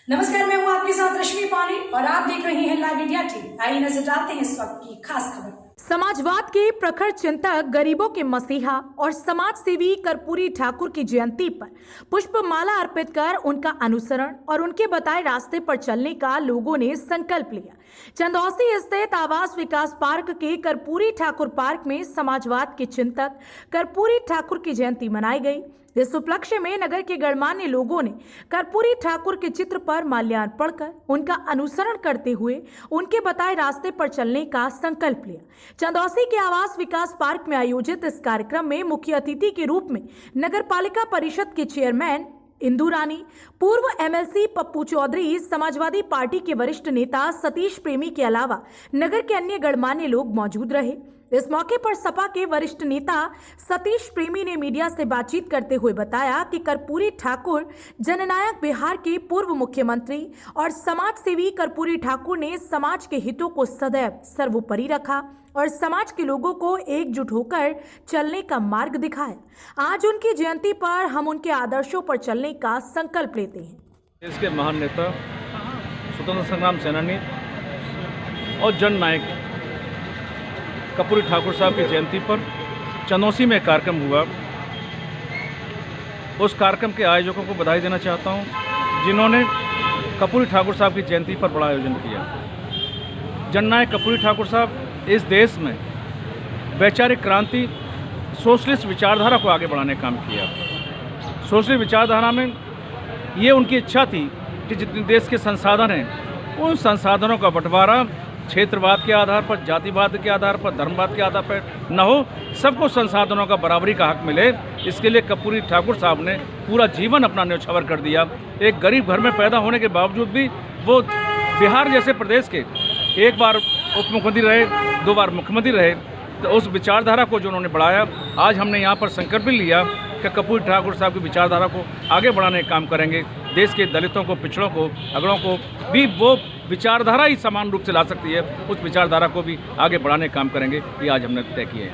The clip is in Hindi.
नमस्कार, मैं हूं आपके साथ रश्मि पानी और आप देख रहे हैं लाइव इंडिया टीवी। आइए नजर डालते हैं इस वक्त की खास खबर। समाजवाद के प्रखर चिंतक, गरीबों के मसीहा और समाज सेवी कर्पूरी ठाकुर की जयंती पर पुष्पमाला अर्पित कर उनका अनुसरण और उनके बताए रास्ते पर चलने का लोगों ने संकल्प लिया। चंदौसी स्थित आवास विकास पार्क के कर्पूरी ठाकुर पार्क में समाजवाद के चिंतक कर्पूरी ठाकुर की जयंती मनाई गई। इस उपलक्ष्य में नगर के गणमान्य लोगों ने कर्पूरी ठाकुर के चित्र पर माल्यार्पण कर उनका अनुसरण करते हुए उनके बताए रास्ते पर चलने का संकल्प लिया। चंदौसी के आवास विकास पार्क में आयोजित इस कार्यक्रम में मुख्य अतिथि के रूप में नगर पालिका परिषद के चेयरमैन इंदु रानी, पूर्व एमएलसी पप्पू चौधरी, समाजवादी पार्टी के वरिष्ठ नेता सतीश प्रेमी के अलावा नगर के अन्य गणमान्य लोग मौजूद रहे। इस मौके पर सपा के वरिष्ठ नेता सतीश प्रेमी ने मीडिया से बातचीत करते हुए बताया कि कर्पूरी ठाकुर जननायक बिहार के पूर्व मुख्यमंत्री और समाज सेवी कर्पूरी ठाकुर ने समाज के हितों को सदैव सर्वोपरि रखा और समाज के लोगों को एकजुट होकर चलने का मार्ग दिखाया। आज उनकी जयंती पर हम उनके आदर्शों पर चलने का संकल्प लेते हैं। देश के महान नेता, स्वतंत्र संग्राम सेनानी और जननायक कर्पूरी ठाकुर साहब की जयंती पर चंदौसी में कार्यक्रम हुआ। उस कार्यक्रम के आयोजकों को बधाई देना चाहता हूं, जिन्होंने कर्पूरी ठाकुर साहब की जयंती पर बड़ा आयोजन किया। जननायक कर्पूरी ठाकुर साहब इस देश में वैचारिक क्रांति, सोशलिस्ट विचारधारा को आगे बढ़ाने का काम किया। सोशलिस्ट विचारधारा में ये उनकी इच्छा थी कि जितने देश के संसाधन हैं, उन संसाधनों का बंटवारा क्षेत्रवाद के आधार पर, जातिवाद के आधार पर, धर्मवाद के आधार पर न हो, सबको संसाधनों का बराबरी का हक मिले। इसके लिए कर्पूरी ठाकुर साहब ने पूरा जीवन अपना न्यौछावर कर दिया। एक गरीब घर में पैदा होने के बावजूद भी वो बिहार जैसे प्रदेश के एक बार उप मुख्यमंत्री रहे, 2 बार मुख्यमंत्री रहे। तो उस विचारधारा को जो उन्होंने बढ़ाया, आज हमने यहाँ पर संकल्प भी लिया कि कर्पूरी ठाकुर साहब की विचारधारा को आगे बढ़ाने का काम करेंगे। देश के दलितों को, पिछड़ों को, अगड़ों को भी वो विचारधारा ही समान रूप से ला सकती है, उस विचारधारा को भी आगे बढ़ाने का काम करेंगे। ये आज हमने तय किए हैं।